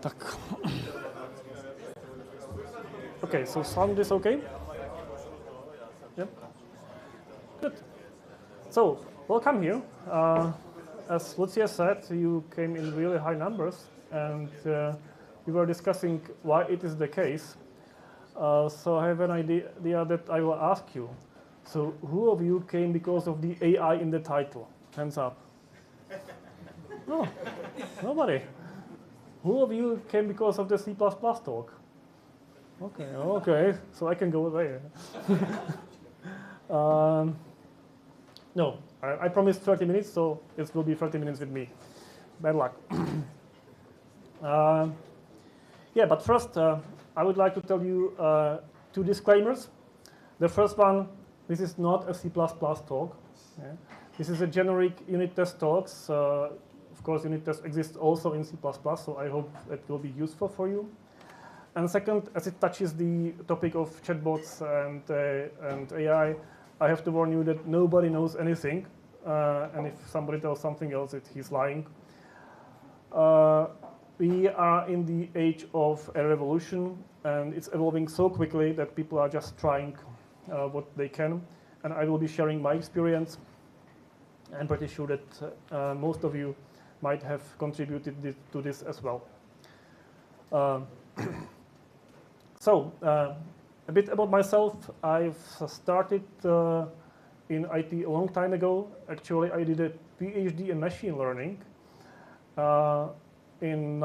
Tak. Okay, so sound is okay? Yep. Good. So, welcome here. As Lucia said, you came in really high numbers, and we were discussing why it is the case. So I have an idea that I will ask you. So who of you came because of the AI in the title? Hands up. No, nobody. Who of you came because of the C++ talk? Okay, so I can go away. No, I promised 30 minutes, so it will be 30 minutes with me. Bad luck. Yeah, but first, I would like to tell you two disclaimers. The first one, this is not a C++ talk. Yeah. This is a generic unit test talks. Of course, unit test exists also in C++, so I hope it will be useful for you. And second, as it touches the topic of chatbots and AI, I have to warn you that nobody knows anything. And if somebody tells something else, he's lying. We are in the age of a revolution, and it's evolving so quickly that people are just trying what they can. And I will be sharing my experience. I'm pretty sure that most of you might have contributed to this as well. So, a bit about myself. I've started in IT a long time ago. Actually, I did a PhD in machine learning in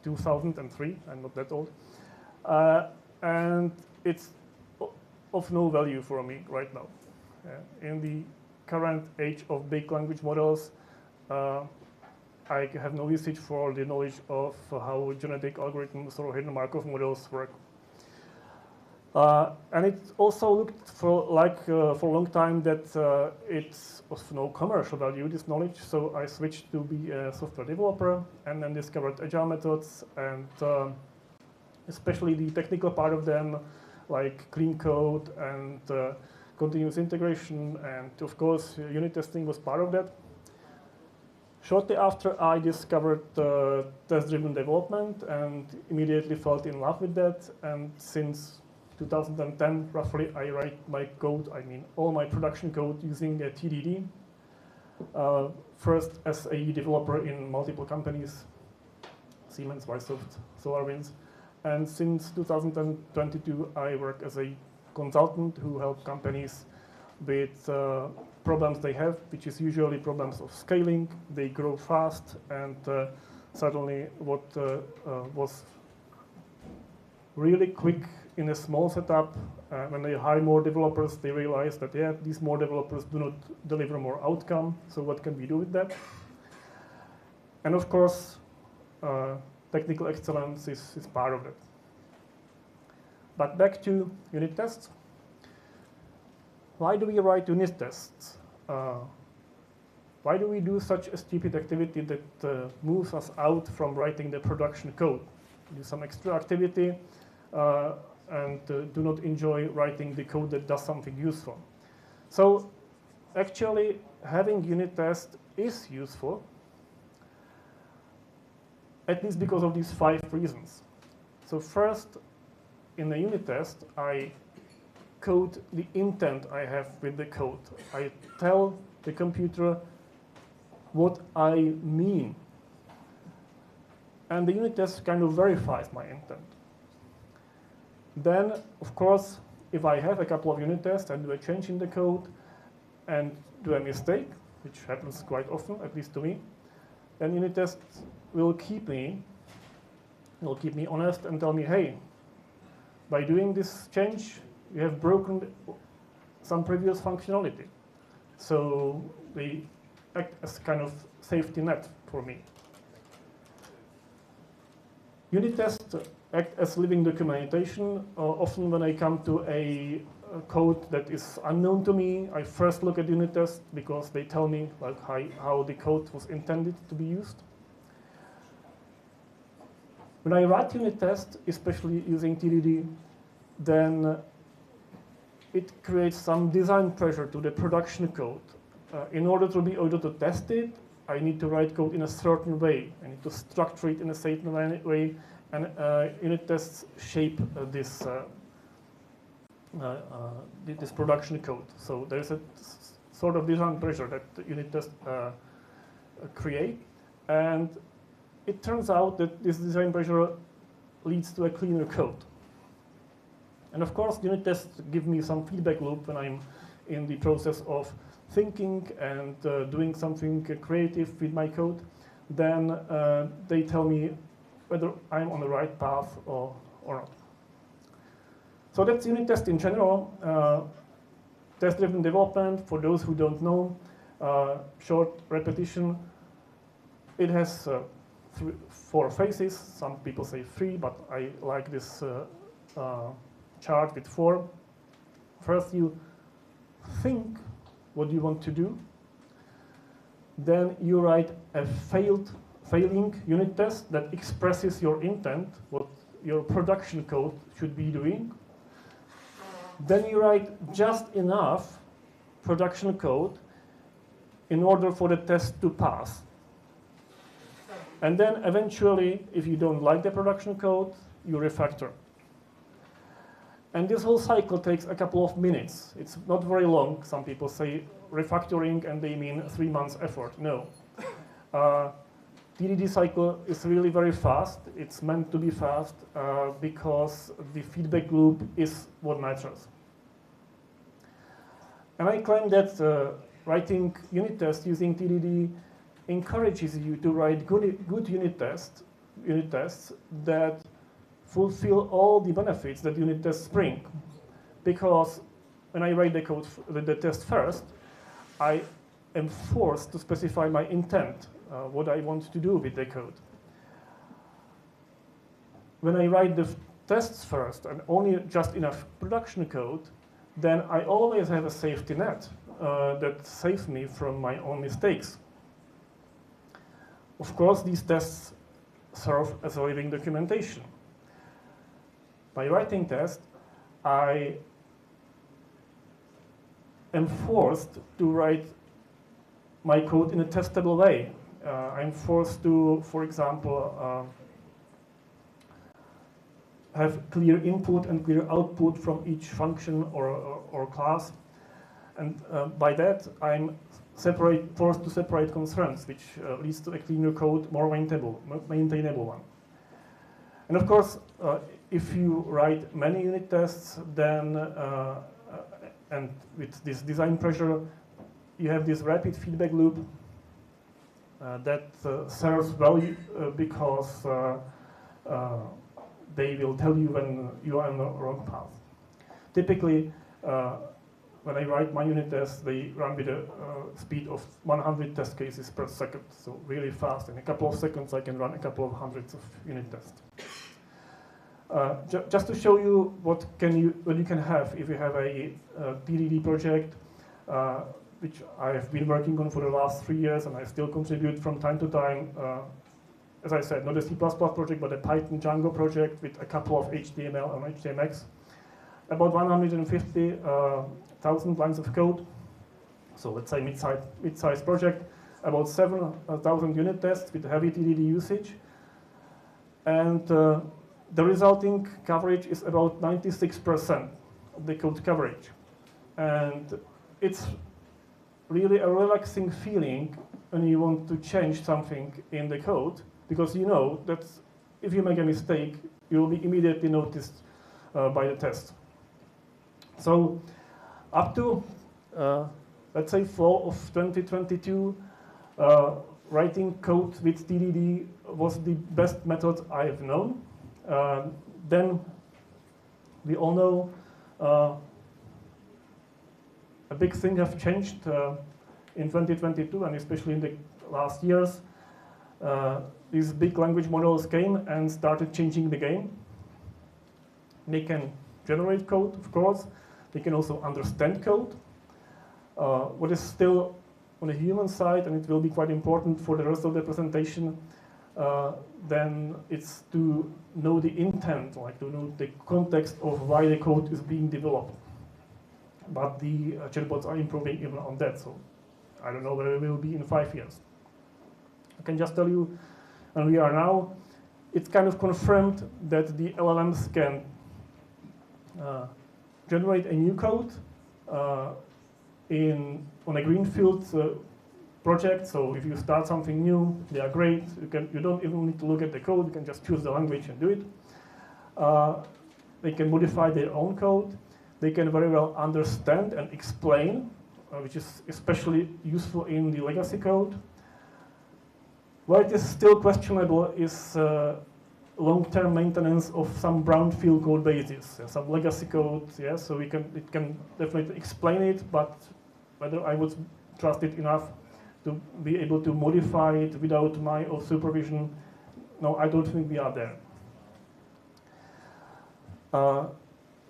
2003. I'm not that old. And it's of no value for me right now. In the current age of big language models, I have no usage for the knowledge of how genetic algorithms or hidden Markov models work. And it also looked for a long time that it's of no commercial value, this knowledge. So I switched to be a software developer and then discovered agile methods and especially the technical part of them, like clean code and continuous integration. And of course, unit testing was part of that. Shortly after, I discovered test-driven development and immediately fell in love with that. And since 2010, roughly, I write my code, all my production code using a TDD. First as a developer in multiple companies, Siemens, Weissoft, SolarWinds. And since 2022, I work as a consultant who helps companies with problems they have, which is usually problems of scaling. They grow fast, and suddenly what was really quick in a small setup, when they hire more developers, they realize that, yeah, these more developers do not deliver more outcome, so what can we do with that? And of course, technical excellence is part of it. But back to unit tests. Why do we write unit tests? Why do we do such a stupid activity that moves us out from writing the production code? Do some extra activity and do not enjoy writing the code that does something useful. So actually, having unit tests is useful, at least because of these 5 reasons. So first, in the unit test, I code the intent I have with the code. I tell the computer what I mean. And the unit test kind of verifies my intent. Then, of course, if I have a couple of unit tests and do a change in the code and do a mistake, which happens quite often, at least to me, then unit tests will keep me honest and tell me, hey, by doing this change, you have broken some previous functionality. So they act as kind of safety net for me. Unit tests act as living documentation. Often when I come to a code that is unknown to me, I first look at unit tests because they tell me like how the code was intended to be used. When I write unit tests, especially using TDD, then it creates some design pressure to the production code. In order to be able to test it, I need to write code in a certain way. I need to structure it in a certain way, and unit tests shape this production code. So there's a sort of design pressure that the unit tests create, and it turns out that this design pressure leads to a cleaner code. And of course, unit tests give me some feedback loop when I'm in the process of thinking and doing something creative with my code. Then they tell me whether I'm on the right path or not. So that's unit test in general. Test-driven development, for those who don't know, short repetition. It has 4 phases. Some people say 3, but I like this chart with 4. First, you think what you want to do. Then you write a failing unit test that expresses your intent, what your production code should be doing. Then you write just enough production code in order for the test to pass. And then eventually, if you don't like the production code, you refactor. And this whole cycle takes a couple of minutes. It's not very long. Some people say refactoring and they mean 3 months effort. No. TDD cycle is really very fast. It's meant to be fast because the feedback loop is what matters. And I claim that writing unit tests using TDD encourages you to write good unit tests that fulfill all the benefits that unit tests bring. Because when I write the code, the test first, I am forced to specify my intent, what I want to do with the code. When I write the tests first and only just enough production code, then I always have a safety net that saves me from my own mistakes. Of course, these tests serve as a living documentation. By writing tests, I am forced to write my code in a testable way. I'm forced to, for example, have clear input and clear output from each function or class. And by that, I'm forced to separate concerns, which leads to a cleaner code, more maintainable one. And of course, if you write many unit tests, then, and with this design pressure, you have this rapid feedback loop that serves well because they will tell you when you are on the wrong path. Typically, when I write my unit tests, they run with a speed of 100 test cases per second, so really fast. In a couple of seconds, I can run a couple of hundreds of unit tests. Just to show you what you can have if you have a TDD project, which I have been working on for the last 3 years, and I still contribute from time to time. As I said, not a C++ project, but a Python Django project with a couple of HTML and HTMX. About 150,000 lines of code. So let's say mid-size project. About 7,000 unit tests with heavy TDD usage. And the resulting coverage is about 96% of the code coverage. And it's really a relaxing feeling when you want to change something in the code, because you know that if you make a mistake, you will be immediately noticed by the test. So up to, let's say, fall of 2022, writing code with TDD was the best method I have known. Then we all know a big thing has changed in 2022, and especially in the last years. These big language models came and started changing the game. They can generate code, of course. They can also understand code. What is still on the human side, and it will be quite important for the rest of the presentation, then it's to know the intent, like to know the context of why the code is being developed. But the chatbots are improving even on that, so I don't know where we will be in 5 years. can just tell you, and we are now, it's kind of confirmed that the LLMs can generate a new code on a greenfield project. So if you start something new, they are great. You don't even need to look at the code. You can just choose the language and do it. They can modify their own code. They can very well understand and explain, which is especially useful in the legacy code. Where it is still questionable is long-term maintenance of some brownfield code bases, some legacy code. Yeah, so it can definitely explain it, but whether I would trust it enough to be able to modify it without my supervision, no, I don't think we are there.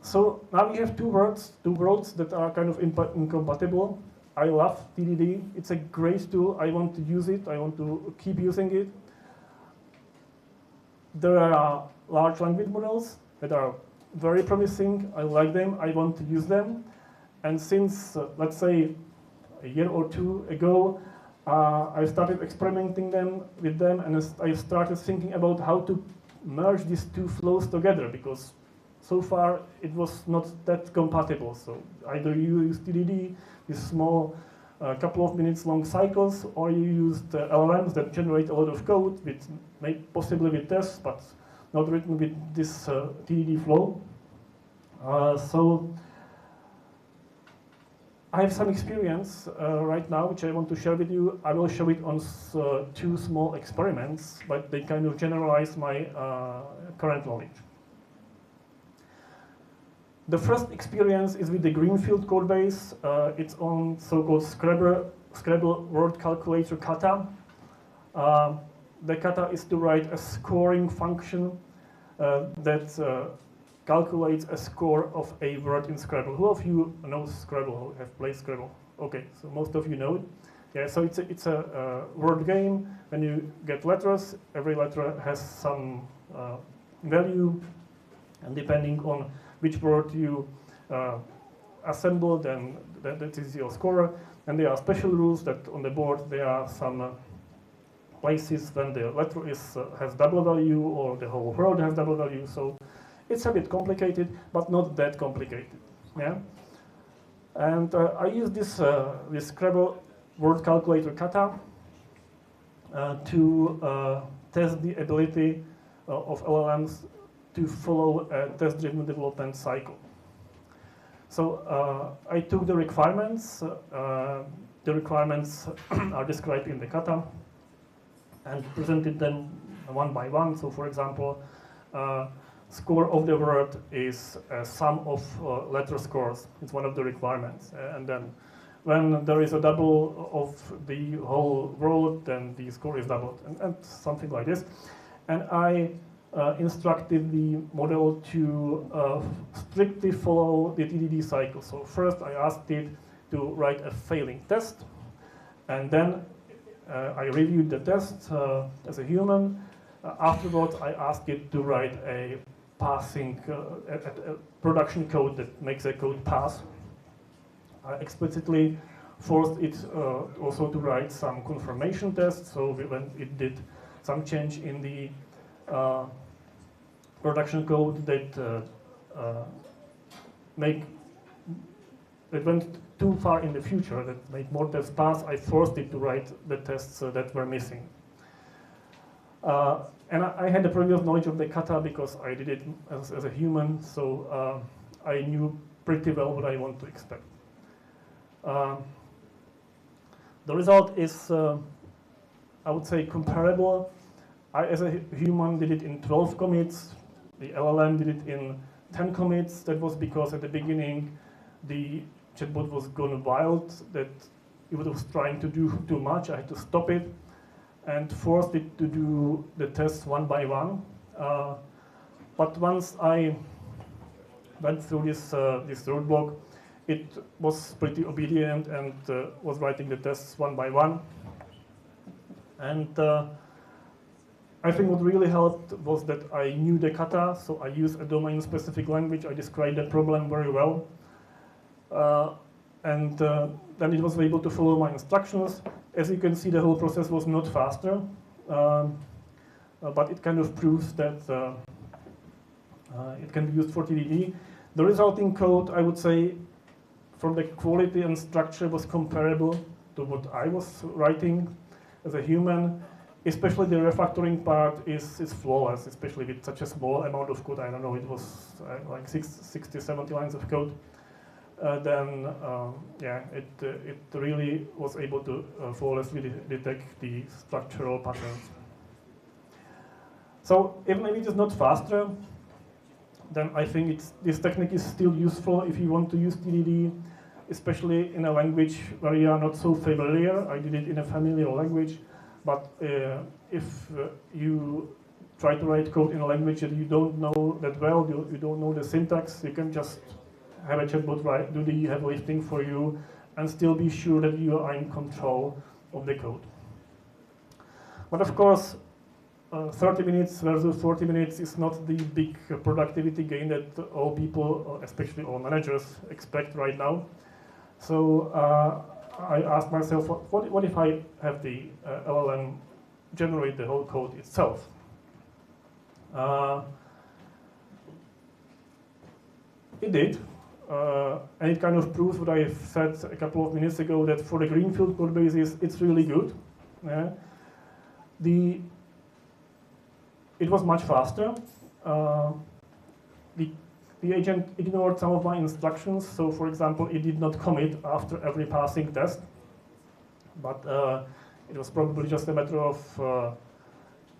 So now we have two worlds that are kind of incompatible. I love TDD. It's a great tool. I want to use it. I want to keep using it. There are large language models that are very promising. I like them. I want to use them. And since, let's say, a year or two ago, I started experimenting with them, and I started thinking about how to merge these two flows together, because so far it was not that compatible. So either you use TDD, these small couple of minutes long cycles, or you use the LLMs that generate a lot of code, possibly with tests, but not written with this TDD flow. So I have some experience right now, which I want to share with you. I will show it on two small experiments, but they kind of generalize my current knowledge. The first experience is with the greenfield code base. It's on so-called Scrabble word calculator kata. The kata is to write a scoring function that calculates a score of a word in Scrabble. Who of you knows Scrabble, who have played Scrabble? Okay, so most of you know it. Yeah, so it's a word game. When you get letters, every letter has some value, and depending on which word you assemble, then that is your score. And there are special rules that on the board there are some places when the letter has double value, or the whole word has double value. So it's a bit complicated, but not that complicated. Yeah. And I use this Scrabble word calculator kata to test the ability of LLMs to follow a test-driven development cycle. So I took the requirements. The requirements are described in the kata, and presented them one by one. So for example, score of the word is a sum of letter scores. It's one of the requirements. And then when there is a double of the whole word, then the score is doubled, and something like this. And I instructed the model to strictly follow the TDD cycle. So first I asked it to write a failing test, and then I reviewed the test as a human. Afterwards, I asked it to write a passing a production code that makes a code pass. I explicitly forced it also to write some confirmation tests. So when it did some change in the production code that went too far in the future, that made more tests pass, I forced it to write the tests that were missing. And I had the previous knowledge of the kata because I did it as a human, so I knew pretty well what I want to expect. The result is, I would say, comparable. I, as a human, did it in 12 commits. The LLM did it in 10 commits. That was because at the beginning, the chatbot was gone wild, that it was trying to do too much. I had to stop it and forced it to do the tests one by one. But once I went through this roadblock, it was pretty obedient and was writing the tests one by one. And I think what really helped was that I knew the kata, so I used a domain-specific language. I described the problem very well. Then it was able to follow my instructions. As you can see, the whole process was not faster. but it kind of proves that it can be used for TDD. The resulting code, I would say, from the quality and structure was comparable to what I was writing as a human. Especially the refactoring part is flawless, especially with such a small amount of code. I don't know, it was like 60, 70 lines of code. Yeah, it really was able to flawlessly detect the structural patterns. So even if it is not faster, then I think this technique is still useful if you want to use TDD, especially in a language where you are not so familiar. I did it in a familiar language, but if you try to write code in a language that you don't know that well, you don't know the syntax, you can just have a chatbot do the heavy lifting for you and still be sure that you are in control of the code. But of course, 30 minutes versus 40 minutes is not the big productivity gain that all people, especially all managers, expect right now. So I asked myself, what if I have the LLM generate the whole code itself? It did, and it kind of proves what I said a couple of minutes ago, that for the greenfield code bases, it's really good. It was much faster. The agent ignored some of my instructions, so for example, it did not commit after every passing test, but it was probably just a matter of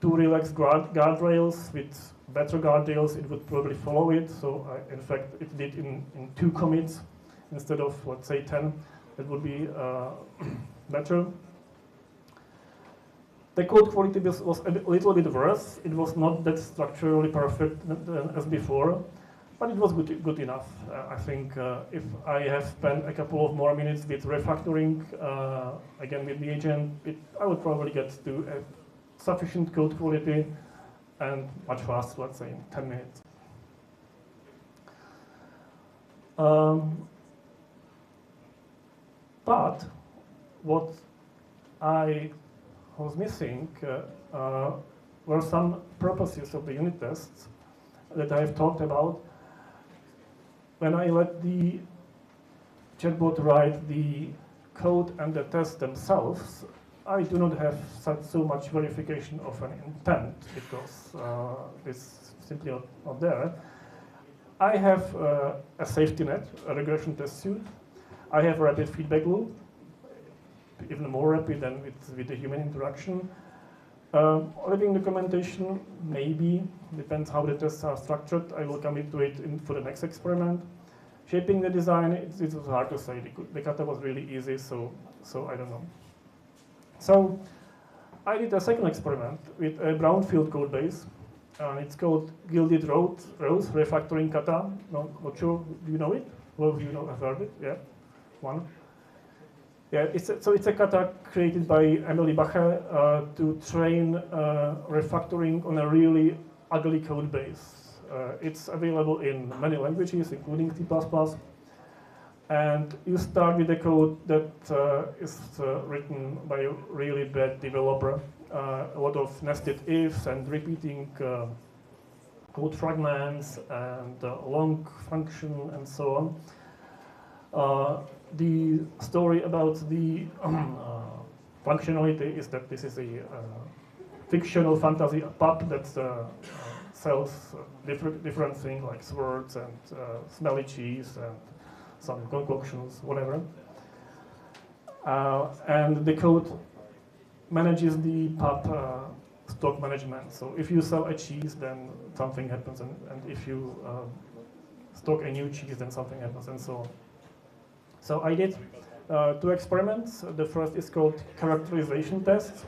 too relaxed guardrails. With better guardrails, it would probably follow it, so in fact, it did in 2 commits instead of, let's say, 10. That would be better. The code quality was a little bit worse. It was not that structurally perfect as before, but it was good enough. I think if I have spent a couple of more minutes with refactoring, again with the agent, I would probably get to a sufficient code quality and much faster, let's say, in 10 minutes. But what I was missing were some purposes of the unit tests that I have talked about. When I let the chatbot write the code and the tests themselves, I do not have so much verification of an intent because it's simply not there. I have a safety net, a regression test suite. I have a rapid feedback loop, even more rapid than with the human interaction. Living documentation, maybe, depends how the tests are structured. I will come into it for the next experiment. Shaping the design, it was hard to say. The kata was really easy, so I don't know. So I did a second experiment with a brownfield code base. It's called Gilded Rose Refactoring Kata. No, not sure, do you know it? Well, you know, have heard it, yeah, one. Yeah, it's a kata created by Emily Bacher to train refactoring on a really ugly code base. It's available in many languages, including C++. And you start with a code that is written by a really bad developer. A lot of nested ifs and repeating code fragments and long function and so on. The story about the functionality is that this is a fictional fantasy pub that sells different things like swords and smelly cheese and some concoctions, whatever. And the code manages the pub stock management. So if you sell a cheese, then something happens, and if you stock a new cheese, then something happens, and so on. So I did 2 experiments. The first is called characterization test.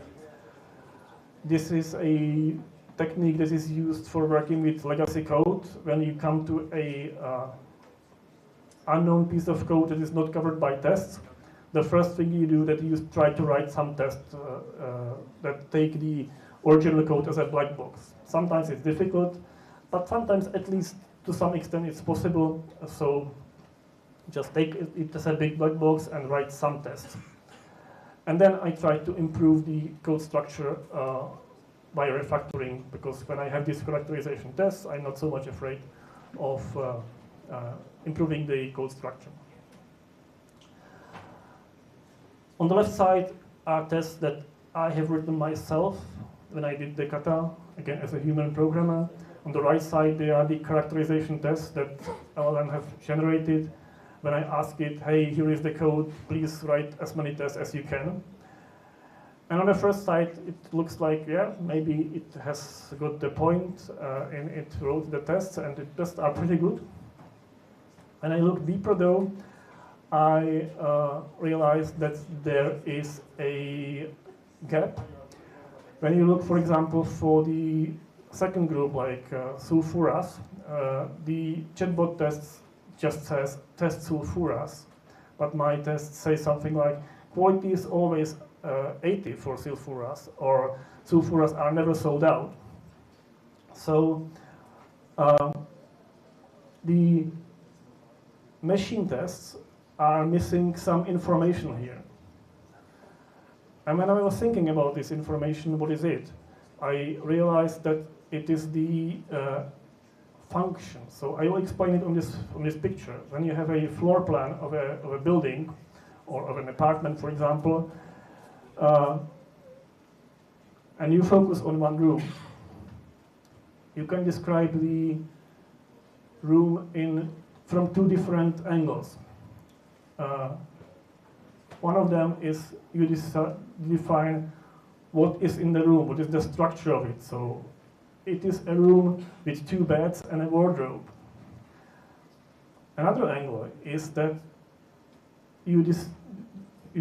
This is a technique that is used for working with legacy code. When you come to a unknown piece of code that is not covered by tests, the first thing you do that you try to write some tests that take the original code as a black box. Sometimes it's difficult, but sometimes at least to some extent it's possible. So just take it as a big black box and write some tests. And then I try to improve the code structure by refactoring, because when I have these characterization tests, I'm not so much afraid of improving the code structure. On the left side are tests that I have written myself when I did the kata, again as a human programmer. On the right side, there are the characterization tests that LLM have generated. When I ask it, hey, here is the code, please write as many tests as you can. And on the first side, it looks like, yeah, maybe it has got the point, and it wrote the tests, and the tests are pretty good. When I look deeper though, I realized that there is a gap. When you look, for example, for the second group, like sulfuras, the chatbot tests just says test sulfuras, but my tests say something like quality is always 80 for sulfuras, or sulfuras are never sold out. So the machine tests are missing some information here. And when I was thinking about this information, what is it? I realized that it is the function. So I will explain it on this picture. When you have a floor plan of a building or of an apartment, for example, and you focus on one room, you can describe the room from two different angles. One of them is you define what is in the room, what is the structure of it. So it is a room with two beds and a wardrobe. Another angle is that you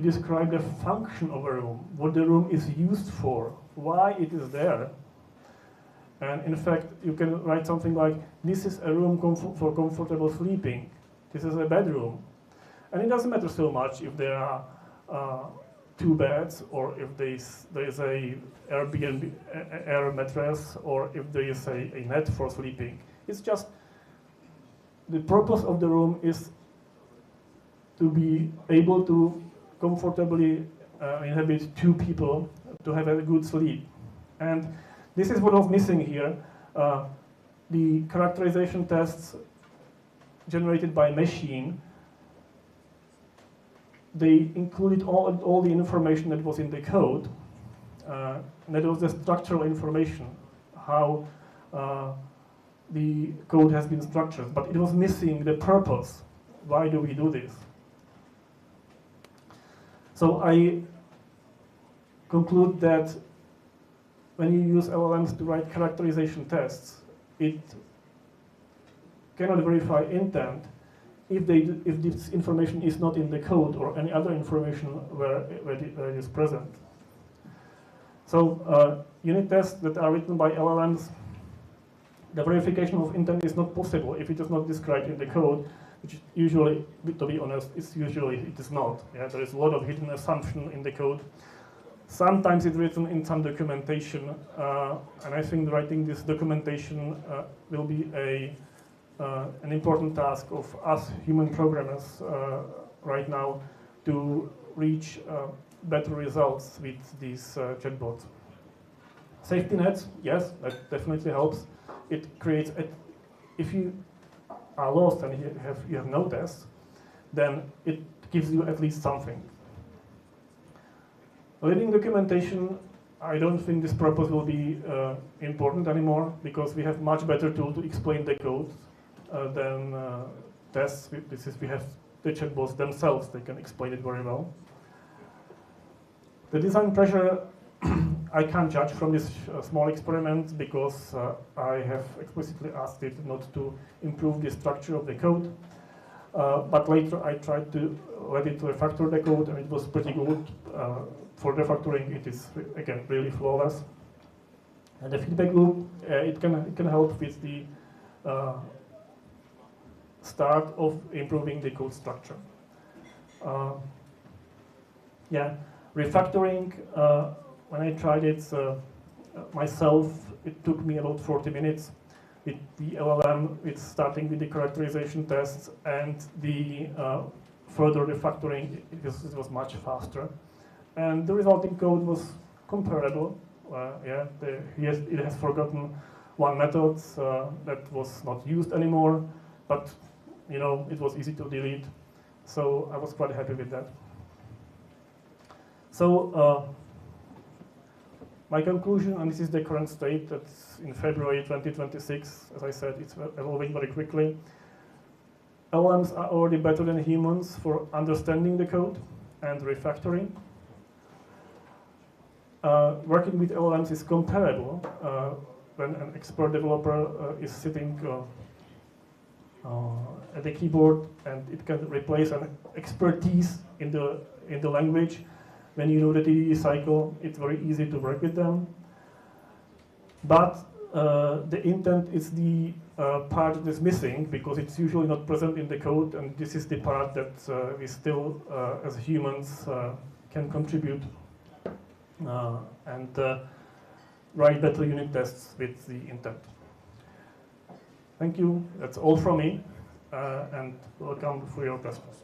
describe the function of a room, what the room is used for, why it is there. And in fact, you can write something like, this is a room for comfortable sleeping. This is a bedroom. And it doesn't matter so much if there are two beds, or if there is a Airbnb air mattress, or if there is a net for sleeping. It's just the purpose of the room is to be able to comfortably inhabit two people, to have a good sleep. And this is what was missing here. The characterization tests generated by machine, they included all the information that was in the code. And that was the structural information, how the code has been structured. But it was missing the purpose. Why do we do this? So I conclude that when you use LLMs to write characterization tests, it cannot verify intent if this information is not in the code or any other information where it is present. So unit tests that are written by LLMs, the verification of intent is not possible if it is not described in the code, which usually, to be honest, it is not. Yeah, there is a lot of hidden assumption in the code. Sometimes it's written in some documentation, and I think writing this documentation will be an important task of us human programmers right now to reach better results with these chatbots. Safety nets, yes, that definitely helps. It creates, if you are lost and you have no tests, then it gives you at least something. Living documentation, I don't think this purpose will be important anymore, because we have much better tool to explain the code than tests. We have the chatbots themselves, they can explain it very well. The design pressure, I can't judge from this small experiment, because I have explicitly asked it not to improve the structure of the code. But later I tried to let it refactor the code, and it was pretty good. For refactoring, it is, again, really flawless. And the feedback loop, it can help with the start of improving the code structure. Yeah, refactoring, when I tried it myself, it took me about 40 minutes. With the LLM, it's starting with the characterization tests, and the further refactoring, it was much faster. And the resulting code was comparable. yeah, it has forgotten one method that was not used anymore, but you know, it was easy to delete. So I was quite happy with that. So my conclusion, and this is the current state, that's in February 2026, as I said, it's evolving very quickly. LLMs are already better than humans for understanding the code and refactoring. Working with LLMs is comparable when an expert developer is sitting at the keyboard, and it can replace an expertise in the language. When you know the TDD cycle, it's very easy to work with them. But the intent is the part that is missing, because it's usually not present in the code, and this is the part that we still, as humans, can contribute and write better unit tests with the intent. Thank you. That's all from me, and welcome for your questions.